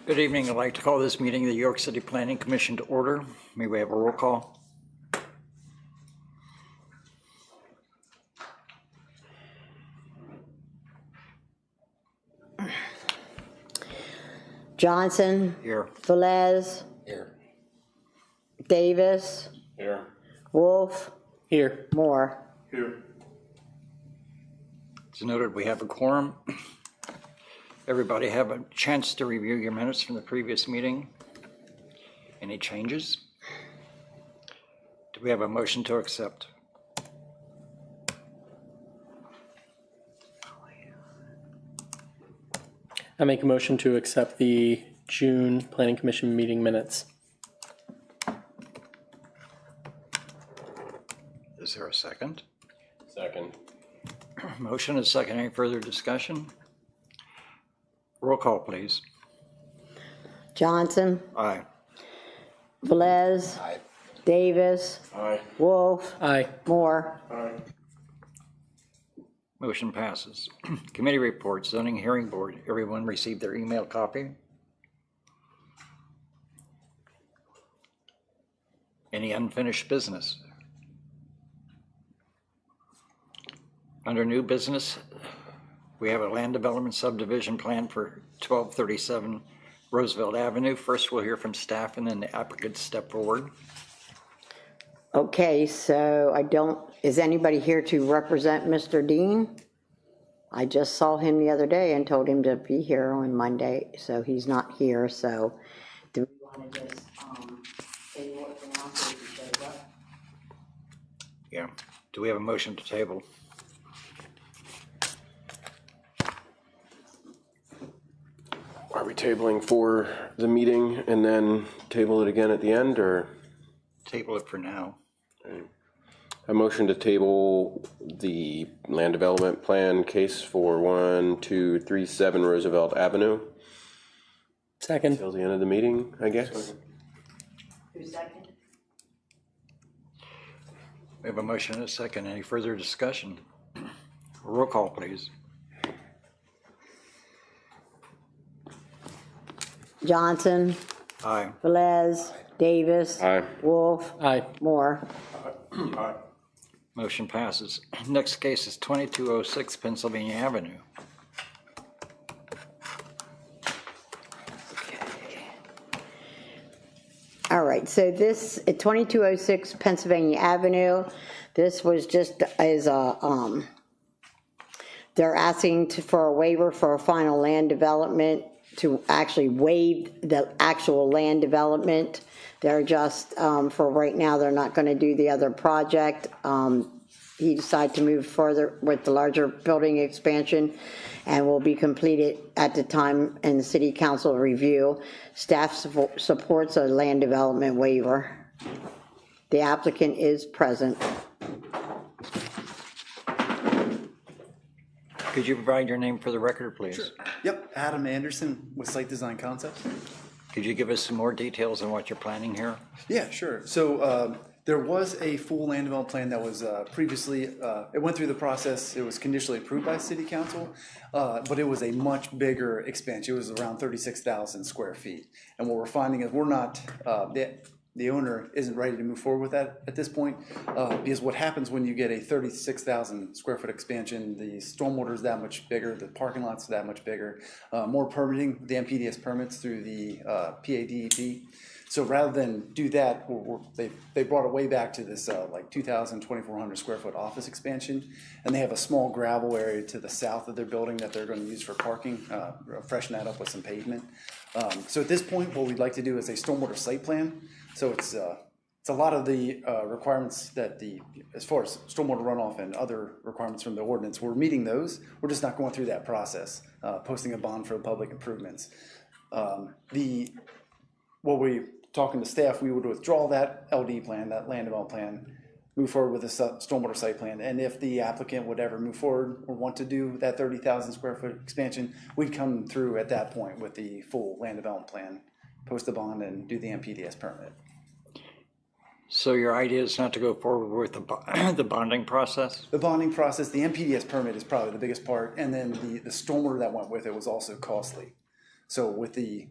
Good evening. I'd like to call this meeting of the York City Planning Commission to order. May we have a roll call? Johnson. Here. Velez. Here. Davis. Here. Wolf. Here. Moore. Here. As noted, we have a quorum. Everybody have a chance to review your minutes from the previous meeting? Any changes? Do we have a motion to accept? I make a motion to accept the June Planning Commission meeting minutes. Is there a second? Second. Motion is second. Any further discussion? Roll call, please. Johnson. Aye. Velez. Aye. Davis. Aye. Wolf. Aye. Moore. Aye. Motion passes. Committee reports, zoning hearing board. Everyone received their email copy? Any unfinished business? Under new business, we have a land development subdivision plan for 1237 Roosevelt Avenue. First, we'll hear from staff and then the applicants step forward. Okay, so is anybody here to represent Mr. Dean? I just saw him the other day and told him to be here on Monday, so he's not here, so do we want to just table it for now so he shows up? Yeah. Do we have a motion to table? Are we tabling for the meeting and then table it again at the end, or? Table it for now. A motion to table the land development plan case for 1237 Roosevelt Avenue Second. till the end of the meeting, I guess. Who's second? We have a motion and a second. Any further discussion? Roll call, please. Johnson. Aye. Velez. Davis. Aye. Wolf. Aye. Moore. Motion passes. Next case is 2206 Pennsylvania Avenue. All right, so this, at 2206 Pennsylvania Avenue, this was just as a, they're asking for a waiver for a final land development to actually waive the actual land development. They're just, for right now, they're not gonna do the other project. He decided to move further with the larger building expansion and will be completed at the time in the city council review. Staff supports a land development waiver. The applicant is present. Could you provide your name for the record, please? Sure. Yep, Adam Anderson with Site Design Concepts. Could you give us some more details on what you're planning here? Yeah, sure. So there was a full land development plan that was previously, it went through the process, it was conditionally approved by City Council, but it was a much bigger expansion. It was around 36,000 square feet. And what we're finding is we're not, the owner isn't ready to move forward with that at this point, because what happens when you get a 36,000 square foot expansion, the stormwater is that much bigger, the parking lot's that much bigger, more permitting, the MPDS permits through the PADEP. So rather than do that, they brought it way back to this like 2,000, 2,400 square foot office expansion, and they have a small gravel area to the south of their building that they're going to use for parking, freshen that up with some pavement. So at this point, what we'd like to do is a stormwater site plan. So it's a lot of the requirements that as far as stormwater runoff and other requirements from the ordinance, we're meeting those. We're just not going through that process, posting a bond for public improvements. What we talking to staff, we would withdraw that LD plan, that land development plan, move forward with a stormwater site plan. And if the applicant would ever move forward or want to do that 30,000 square foot expansion, we'd come through at that point with the full land development plan, post a bond and do the MPDS permit. So your idea is not to go forward with the bonding process? The bonding process, the MPDS permit is probably the biggest part, and then the stormwater that went with it was also costly. So with the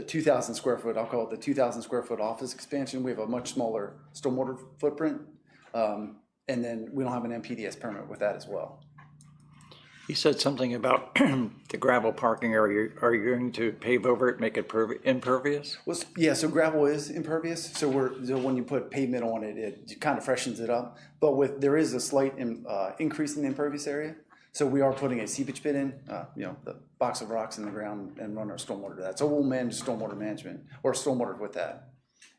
2,000 square foot, I'll call it the 2,000 square foot office expansion, we have a much smaller stormwater footprint. And then we don't have an MPDS permit with that as well. You said something about the gravel parking area. Are you going to pave over it, make it impervious? Yeah, so gravel is impervious, so when you put pavement on it, it kind of freshens it up. But there is a slight increase in the impervious area. So we are putting a seepage pit in, the box of rocks in the ground, and run our stormwater to that. So we'll manage stormwater management or stormwater with that.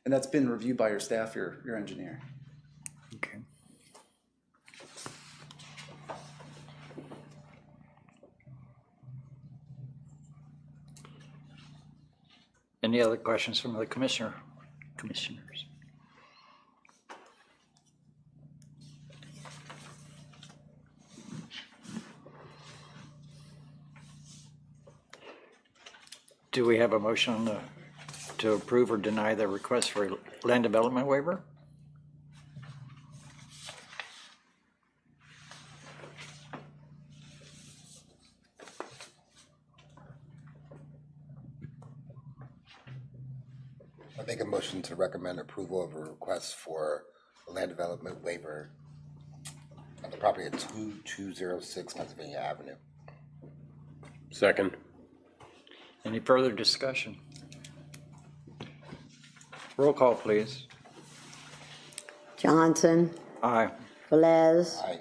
And that's been reviewed by your staff, your engineer. Okay. Any other questions from the commissioners? Do we have a motion to approve or deny the request for land development waiver? I make a motion to recommend approval of a request for a land development waiver on the property at 2206 Pennsylvania Avenue. Second. Any further discussion? Roll call, please. Johnson, Aye. Velez, Aye.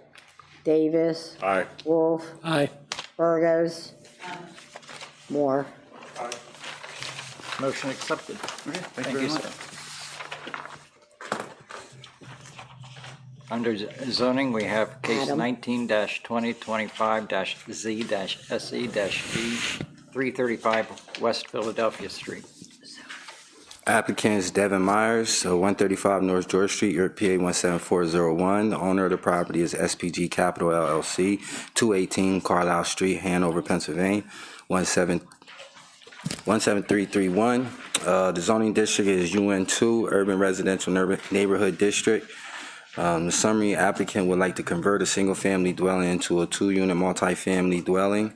Davis, Aye. Wolf, Aye. Burgos, Moore. Motion accepted. Okay, thank you very much. sir. Under zoning, we have case Adam. 19-2025-Z-SE-B 335 West Philadelphia Street. Applicant is Devin Myers, 135 North George Street, York, PA 17401. The owner of the property is SPG Capital LLC, 218 Carlisle Street, Hanover, Pennsylvania, 17331. The zoning district is UN2, Urban Residential Neighborhood District. The summary: applicant would like to convert a single-family dwelling into a two-unit multifamily dwelling.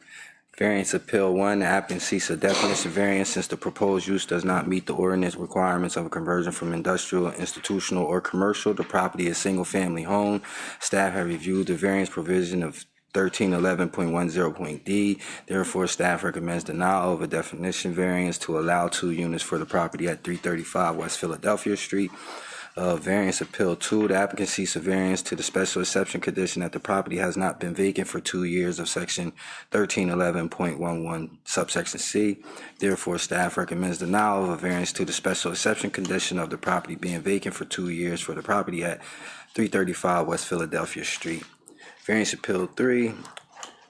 Variance appeal 1, the applicant seeks a definition variance since the proposed use does not meet the ordinance requirements of a conversion from industrial, institutional, or commercial. The property is single-family home. Staff have reviewed the variance provision of 1311.10.d. Therefore, staff recommends denial of a definition variance to allow 2 units for the property at 335 West Philadelphia Street. Variance appeal 2, the applicant seeks a variance to the special exception condition that the property has not been vacant for 2 years of section 1311.11 subsection C. Therefore, staff recommends denial of a variance to the special exception condition of the property being vacant for 2 years for the property at 335 West Philadelphia Street. Variance appeal 3,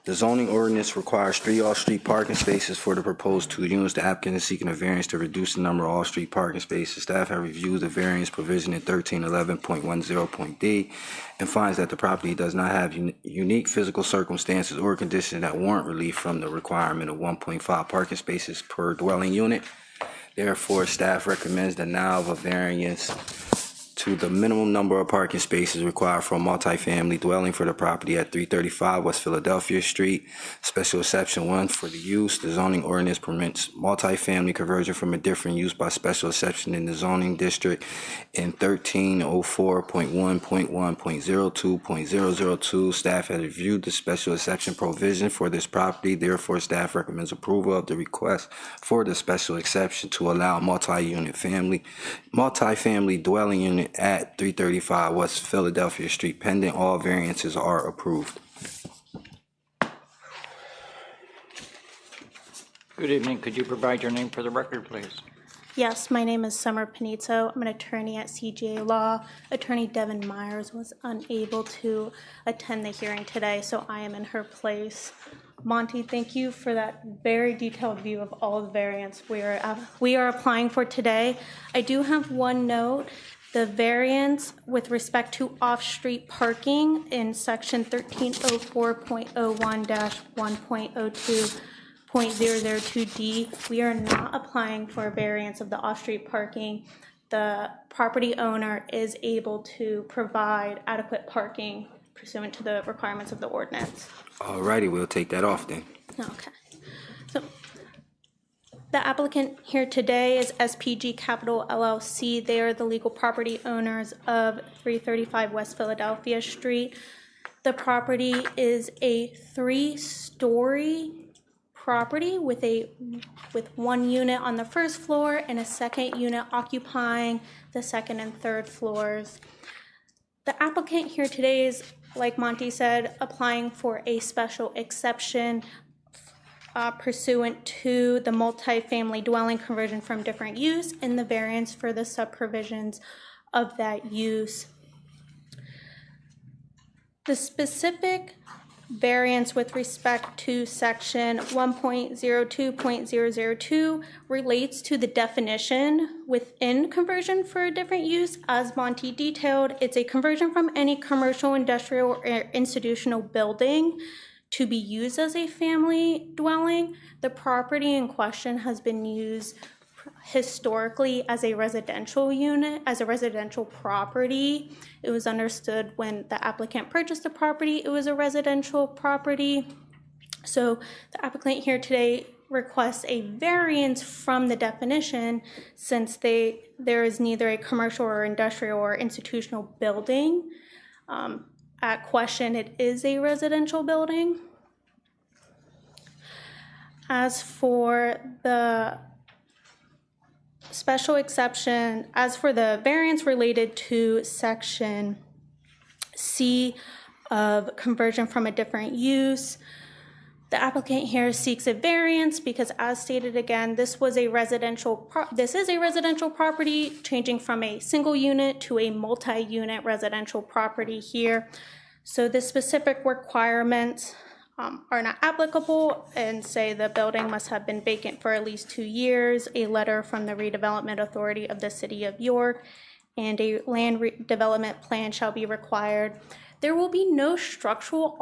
the zoning ordinance requires 3 off-street parking spaces for the proposed 2 units. The applicant is seeking a variance to reduce the number of off-street parking spaces. Staff have reviewed the variance provision in 1311.10.d and finds that the property does not have unique physical circumstances or conditions that warrant relief from the requirement of 1.5 parking spaces per dwelling unit. Therefore, staff recommends denial of a variance to the minimum number of parking spaces required for a multifamily dwelling for the property at 335 West Philadelphia Street. Special exception 1 for the use. The zoning ordinance permits multifamily conversion from a different use by special exception in the zoning district in 1304.1.1.02.002. Staff has reviewed the special exception provision for this property. Therefore, staff recommends approval of the request for the special exception to allow multifamily dwelling unit at 335 West Philadelphia Street, pending all variances are approved. Good evening. Could you provide your name for the record, please? Yes, my name is Summer Panizzo. I'm an attorney at CJA Law. Attorney Devin Myers was unable to attend the hearing today, so I am in her place. Monty, thank you for that very detailed view of all the variants we are applying for today. I do have one note. The variance with respect to off-street parking in section 1304.01-1.02.002D, we are not applying for a variance of the off-street parking. The property owner is able to provide adequate parking pursuant to the requirements of the ordinance. Alrighty, we'll take that off then. Okay. So The applicant here today is SPG Capital LLC. They are the legal property owners of 335 West Philadelphia Street. The property is a 3-story property with one unit on the first floor and a second unit occupying the second and third floors. The applicant here today is, like Monty said, applying for a special exception pursuant to the multifamily dwelling conversion from different use and the variance for the subprovisions of that use. The specific variance with respect to section 1.02.002 relates to the definition within conversion for a different use. As Monty detailed, it's a conversion from any commercial, industrial, or institutional building to be used as a family dwelling. The property in question has been used historically as a residential unit, as a residential property. It was understood when the applicant purchased the property, it was a residential property. So the applicant here today requests a variance from the definition since there is neither a commercial or industrial or institutional building. At question, it is a residential building. As for the special exception, as for the variance related to section C of conversion from a different use, the applicant here seeks a variance because, as stated again, this is a residential property changing from a single unit to a multi-unit residential property here. So the specific requirements are not applicable and say the building must have been vacant for at least 2 years, a letter from the redevelopment authority of the city of York, and a land development plan shall be required. There will be no structural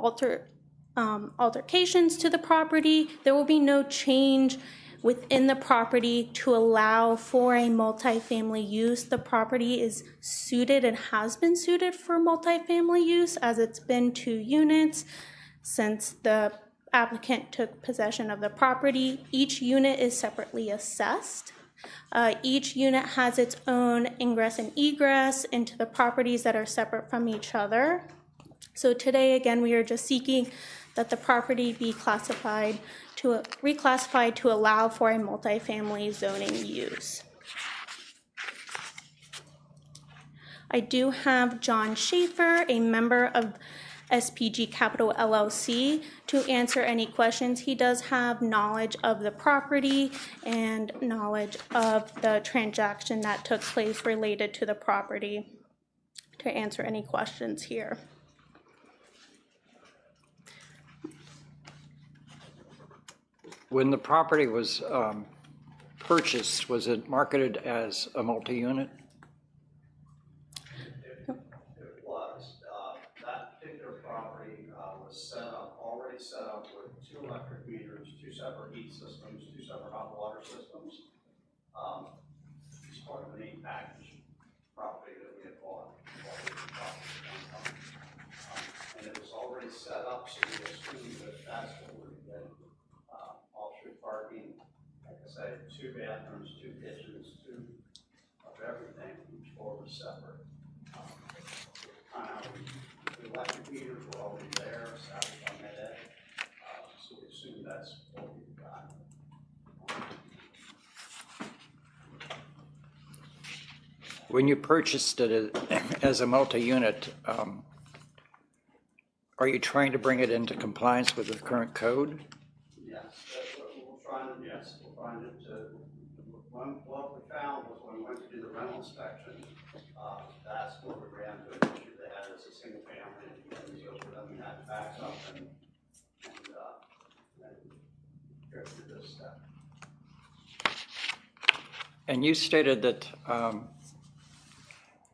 altercations to the property. There will be no change within the property to allow for a multifamily use. The property is suited and has been suited for multifamily use as it's been 2 units since the applicant took possession of the property. Each unit is separately assessed. Each unit has its own ingress and egress into the properties that are separate from each other. So today, again, we are just seeking that the property be reclassified to allow for a multifamily zoning use. I do have John Schaefer, a member of SPG Capital LLC, to answer any questions. He does have knowledge of the property and knowledge of the transaction that took place related to the property to answer any questions here. When the property was purchased, was it marketed as a multi-unit? Already set up with 2 electric meters, 2 separate heat systems, 2 separate hot water systems. It's part of an 8 package property that we had bought. And it was already set up, so we assumed that that's what we would get. Off-street parking, like I say, 2 bathrooms, 2 kitchens, 2 of everything. Each floor was separate. The electric meters were already there, established on that edge, so we assume that's what we've got. When you purchased it as a multi-unit, are you trying to bring it into compliance with the current code? Yes, that's what we're trying to, we're trying to, what we found was when we went to do the rental inspection, that's what we ran into an issue they had as a single family, and so then we had to back up and go through this step. And you stated that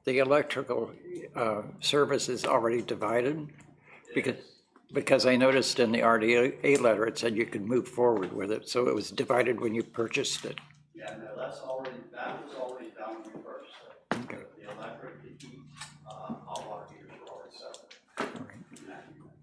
the electrical service is already divided? Because I noticed in the RDA letter, it said you could move forward with it, so it was divided when you purchased it. Yeah, no, that was already done when we purchased it. Okay. The electric, the heat, hot water heaters were already separate. In that unit.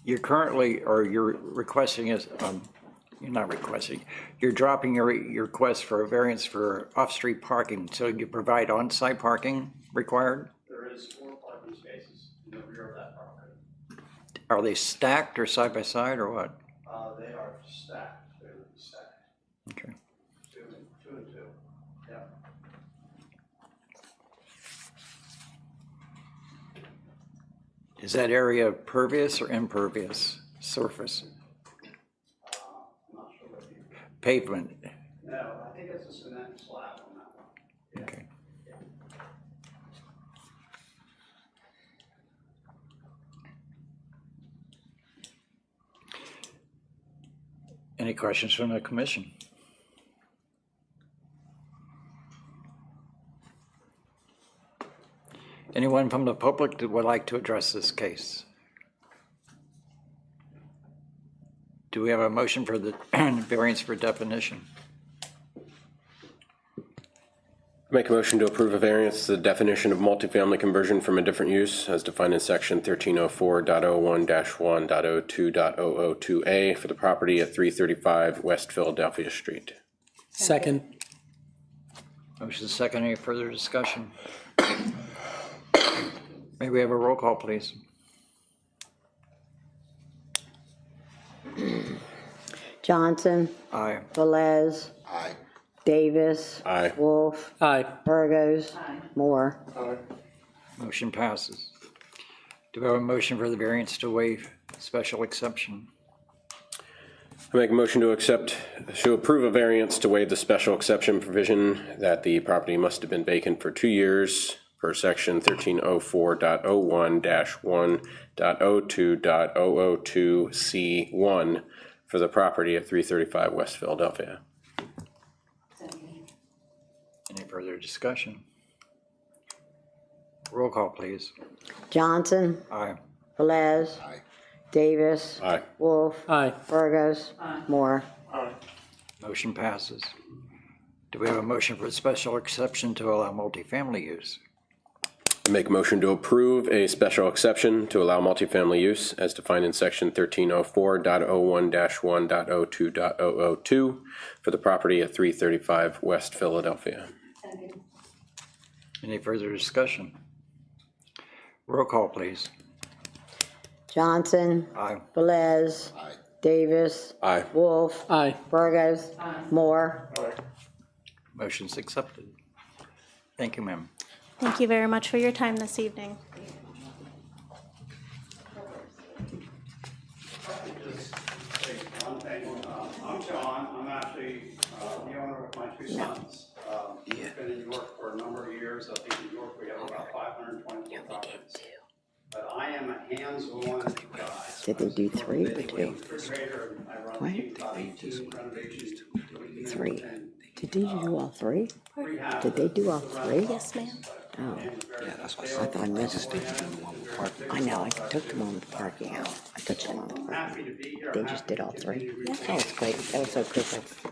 You're currently, or you're requesting is, you're not requesting, you're dropping your request for a variance for off-street parking, so you provide on-site parking required? There is 4 parking spaces in the rear of that property. Are they stacked or side by side or what? They are stacked, they're stacked, Okay. two and two, yeah. Is that area pervious or impervious surface? I'm not sure what you, Pavement? no, I think it's a cement slab on that one. Okay. Any questions from the commission? Anyone from the public that would like to address this case? Do we have a motion for the variance for definition? Make a motion to approve a variance to the definition of multifamily conversion from a different use as defined in section 1304.01-1.02.002A for the property at 335 West Philadelphia Street. Second. Motion second, any further discussion? May we have a roll call, please? Johnson, Aye. Velez, Aye. Davis. Aye. Wolf, Aye. Burgos. Moore. Motion passes. Do we have a motion for the variance to waive special exception? I make a motion to approve a variance to waive the special exception provision that the property must have been vacant for 2 years per section 1304.01-1.02.002C1 for the property at 335 West Philadelphia. Any further discussion? Roll call, please. Johnson, Aye. Velez, Aye. Davis. Aye. Wolf. Aye. Burgos. Moore. Motion passes. Do we have a motion for a special exception to allow multifamily use? I make a motion to approve a special exception to allow multifamily use as defined in section 1304.01-1.02.002 for the property at 335 West Philadelphia. Any further discussion? Roll call, please. Johnson, Aye. Velez, Aye. Davis. Aye. Wolf. Aye. Burgos. Moore. Motion's accepted. Thank you, ma'am. Thank you very much for your time this evening. Just say one thing, I'm John, I'm actually the owner of my 2 sons. We've been in New York for a number of years, I think in New York we have about 524 properties. But I am a hands-on guy. Did they do 3 or 2? Refrigerator, and I run What? two renovations. 3. Did they do all 3? Rehab. Did they do all 3? Yes, ma'am. Oh, Yeah, that's why I thought I missed it. I know, I took them on the parking out. I took them on the parking. Happy to be here. They just did all 3. That was great. That was so quick.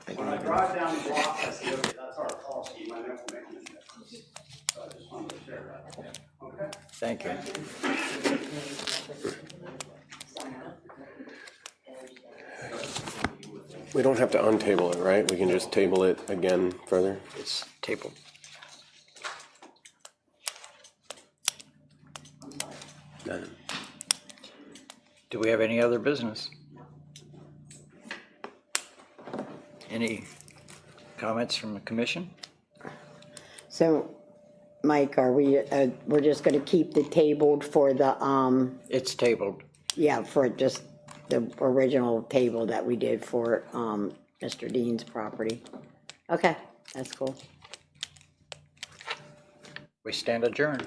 I When I drive down the block, I see, okay, that's our call scheme, I know we're making a difference. So I just wanted to share that. Okay? Thank you. We don't have to untable it, right? We can just table it again further. It's tabled. None. Do we have any other business? Any comments from the commission? So, Mike, are we, we're just gonna keep the tabled for the, It's tabled. yeah, for just the original table that we did for, Mr. Dean's property? Okay, that's cool. We stand adjourned.